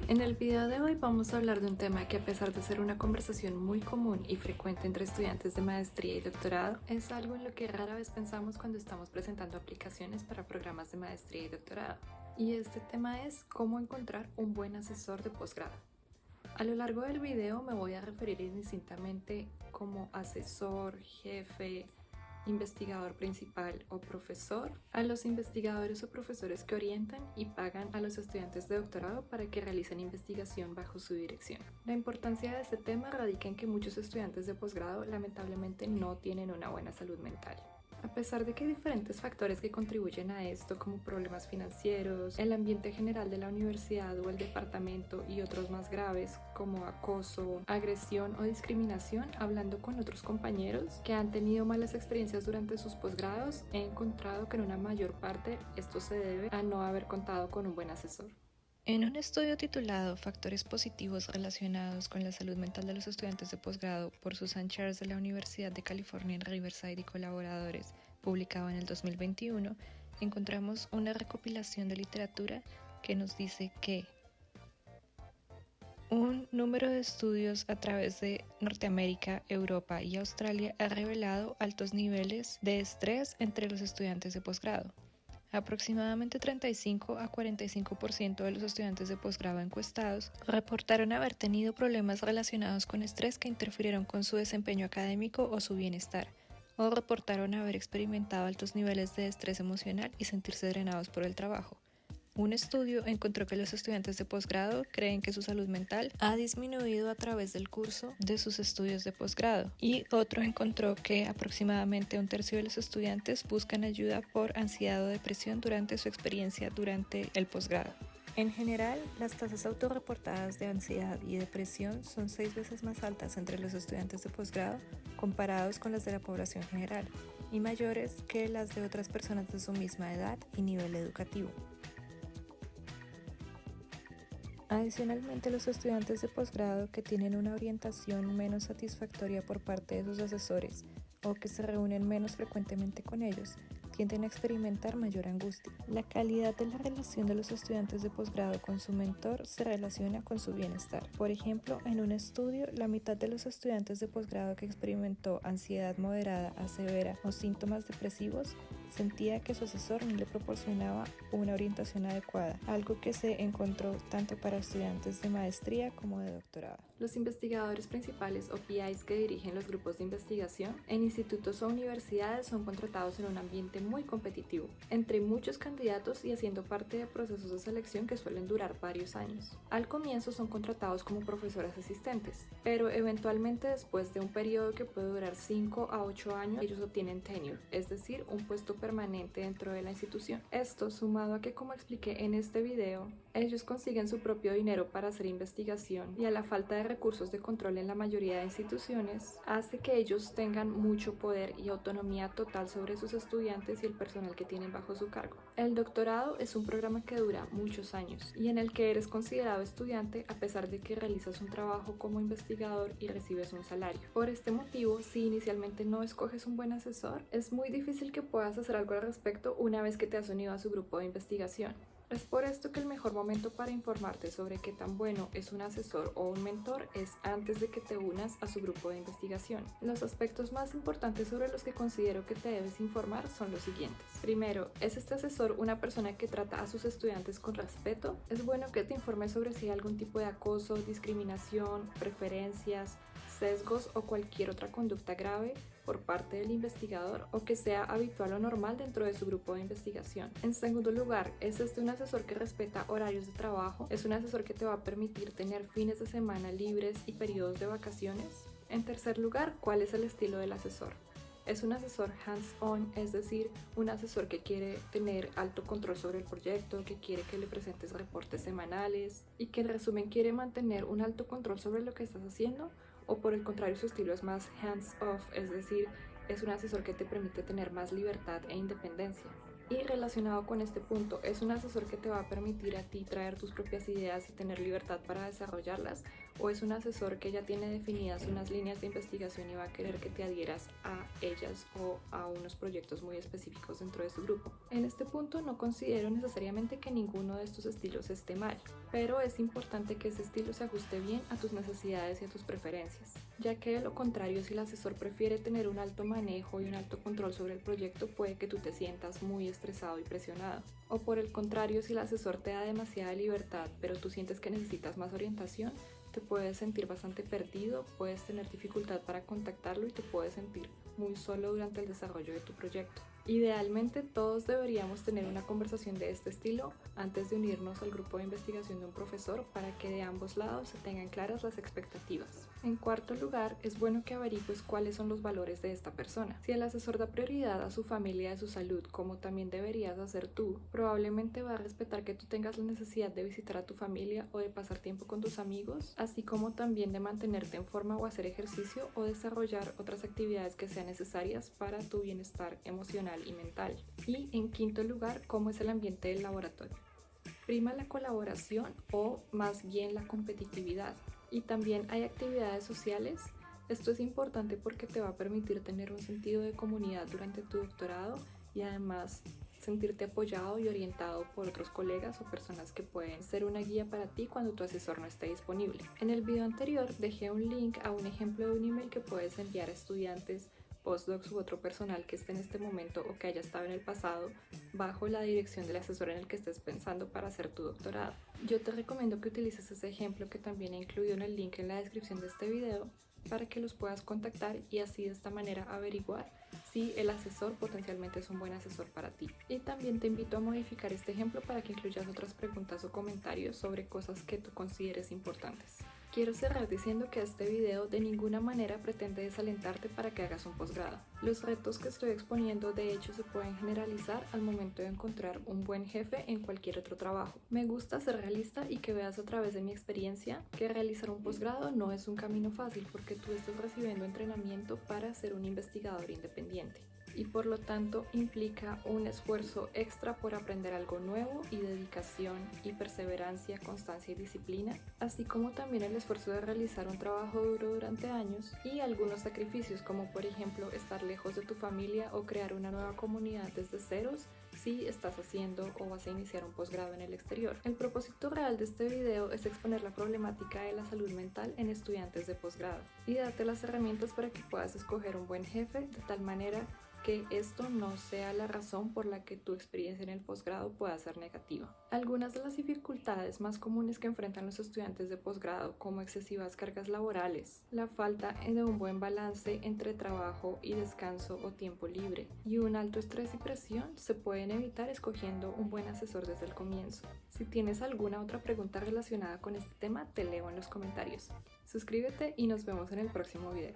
En el video de hoy vamos a hablar de un tema que, a pesar de ser una conversación muy común y frecuente entre estudiantes de maestría y doctorado, es algo en lo que rara vez pensamos cuando estamos presentando aplicaciones para programas de maestría y doctorado. Y este tema es cómo encontrar un buen asesor de posgrado. A lo largo del video me voy a referir indistintamente como asesor, jefe, investigador principal o profesor, a los investigadores o profesores que orientan y pagan a los estudiantes de doctorado para que realicen investigación bajo su dirección. La importancia de este tema radica en que muchos estudiantes de posgrado lamentablemente no tienen una buena salud mental. A pesar de que hay diferentes factores que contribuyen a esto, como problemas financieros, el ambiente general de la universidad o el departamento y otros más graves, como acoso, agresión o discriminación, hablando con otros compañeros que han tenido malas experiencias durante sus posgrados, he encontrado que en una mayor parte esto se debe a no haber contado con un buen asesor. En un estudio titulado Factores positivos relacionados con la salud mental de los estudiantes de posgrado por Susan Charles de la Universidad de California en Riverside y colaboradores, publicado en el 2021, encontramos una recopilación de literatura que nos dice que un número de estudios a través de Norteamérica, Europa y Australia ha revelado altos niveles de estrés entre los estudiantes de posgrado. Aproximadamente 35 a 45% de los estudiantes de posgrado encuestados reportaron haber tenido problemas relacionados con estrés que interfirieron con su desempeño académico o su bienestar, o reportaron haber experimentado altos niveles de estrés emocional y sentirse drenados por el trabajo. Un estudio encontró que los estudiantes de posgrado creen que su salud mental ha disminuido a través del curso de sus estudios de posgrado, y otro encontró que aproximadamente un tercio de los estudiantes buscan ayuda por ansiedad o depresión durante su experiencia durante el posgrado. En general, las tasas autorreportadas de ansiedad y depresión son 6 veces más altas entre los estudiantes de posgrado comparados con las de la población general, y mayores que las de otras personas de su misma edad y nivel educativo. Adicionalmente, los estudiantes de posgrado que tienen una orientación menos satisfactoria por parte de sus asesores o que se reúnen menos frecuentemente con ellos tienden a experimentar mayor angustia. La calidad de la relación de los estudiantes de posgrado con su mentor se relaciona con su bienestar. Por ejemplo, en un estudio, la mitad de los estudiantes de posgrado que experimentó ansiedad moderada a severa o síntomas depresivos sentía que su asesor no le proporcionaba una orientación adecuada, algo que se encontró tanto para estudiantes de maestría como de doctorado. Los investigadores principales o PIs que dirigen los grupos de investigación en institutos o universidades son contratados en un ambiente muy competitivo, entre muchos candidatos y haciendo parte de procesos de selección que suelen durar varios años. Al comienzo son contratados como profesores asistentes, pero eventualmente, después de un periodo que puede durar 5 a 8 años, ellos obtienen tenure, es decir, un puesto permanente dentro de la institución. Esto, sumado a que, como expliqué en este video, ellos consiguen su propio dinero para hacer investigación y a la falta de recursos de control en la mayoría de instituciones, hace que ellos tengan mucho poder y autonomía total sobre sus estudiantes y el personal que tienen bajo su cargo. El doctorado es un programa que dura muchos años y en el que eres considerado estudiante a pesar de que realizas un trabajo como investigador y recibes un salario. Por este motivo, si inicialmente no escoges un buen asesor, es muy difícil que puedas hacer algo al respecto una vez que te has unido a su grupo de investigación. Es por esto que el mejor momento para informarte sobre qué tan bueno es un asesor o un mentor es antes de que te unas a su grupo de investigación. Los aspectos más importantes sobre los que considero que te debes informar son los siguientes. Primero, ¿es este asesor una persona que trata a sus estudiantes con respeto? Es bueno que te informes sobre si hay algún tipo de acoso, discriminación, preferencias, sesgos o cualquier otra conducta grave por parte del investigador o que sea habitual o normal dentro de su grupo de investigación. En segundo lugar, ¿es este un asesor que respeta horarios de trabajo? ¿Es un asesor que te va a permitir tener fines de semana libres y periodos de vacaciones? En tercer lugar, ¿cuál es el estilo del asesor? Es un asesor hands-on, es decir, un asesor que quiere tener alto control sobre el proyecto, que quiere que le presentes reportes semanales y que en resumen quiere mantener un alto control sobre lo que estás haciendo, o por el contrario su estilo es más hands-off, es decir, es un asesor que te permite tener más libertad e independencia. Y relacionado con este punto, ¿es un asesor que te va a permitir a ti traer tus propias ideas y tener libertad para desarrollarlas? ¿O es un asesor que ya tiene definidas unas líneas de investigación y va a querer que te adhieras a ellas o a unos proyectos muy específicos dentro de su grupo? En este punto no considero necesariamente que ninguno de estos estilos esté mal, pero es importante que ese estilo se ajuste bien a tus necesidades y a tus preferencias, ya que de lo contrario, si el asesor prefiere tener un alto manejo y un alto control sobre el proyecto, puede que tú te sientas muy estresado y presionado. O por el contrario, si el asesor te da demasiada libertad, pero tú sientes que necesitas más orientación, te puedes sentir bastante perdido, puedes tener dificultad para contactarlo y te puedes sentir muy solo durante el desarrollo de tu proyecto. Idealmente, todos deberíamos tener una conversación de este estilo antes de unirnos al grupo de investigación de un profesor para que de ambos lados se tengan claras las expectativas. En cuarto lugar, es bueno que averigües cuáles son los valores de esta persona. Si el asesor da prioridad a su familia y a su salud, como también deberías hacer tú, probablemente va a respetar que tú tengas la necesidad de visitar a tu familia o de pasar tiempo con tus amigos, así como también de mantenerte en forma o hacer ejercicio o desarrollar otras actividades que sean necesarias para tu bienestar emocional y mental. Y en quinto lugar, ¿cómo es el ambiente del laboratorio? Prima la colaboración o más bien la competitividad. Y también hay actividades sociales. Esto es importante porque te va a permitir tener un sentido de comunidad durante tu doctorado y además sentirte apoyado y orientado por otros colegas o personas que pueden ser una guía para ti cuando tu asesor no esté disponible. En el video anterior dejé un link a un ejemplo de un email que puedes enviar a estudiantes, postdocs u otro personal que esté en este momento o que haya estado en el pasado bajo la dirección del asesor en el que estés pensando para hacer tu doctorado. Yo te recomiendo que utilices ese ejemplo que también he incluido en el link en la descripción de este video para que los puedas contactar y así de esta manera averiguar si el asesor potencialmente es un buen asesor para ti. Y también te invito a modificar este ejemplo para que incluyas otras preguntas o comentarios sobre cosas que tú consideres importantes. Quiero cerrar diciendo que este video de ninguna manera pretende desalentarte para que hagas un posgrado. Los retos que estoy exponiendo de hecho se pueden generalizar al momento de encontrar un buen jefe en cualquier otro trabajo. Me gusta ser realista y que veas a través de mi experiencia que realizar un posgrado no es un camino fácil porque tú estás recibiendo entrenamiento para ser un investigador independiente. Y por lo tanto implica un esfuerzo extra por aprender algo nuevo y dedicación y perseverancia, constancia y disciplina, así como también el esfuerzo de realizar un trabajo duro durante años y algunos sacrificios como por ejemplo estar lejos de tu familia o crear una nueva comunidad desde ceros si estás haciendo o vas a iniciar un posgrado en el exterior. El propósito real de este video es exponer la problemática de la salud mental en estudiantes de posgrado y darte las herramientas para que puedas escoger un buen jefe de tal manera que esto no sea la razón por la que tu experiencia en el posgrado pueda ser negativa. Algunas de las dificultades más comunes que enfrentan los estudiantes de posgrado, como excesivas cargas laborales, la falta de un buen balance entre trabajo y descanso o tiempo libre, y un alto estrés y presión, se pueden evitar escogiendo un buen asesor desde el comienzo. Si tienes alguna otra pregunta relacionada con este tema, te leo en los comentarios. Suscríbete y nos vemos en el próximo video.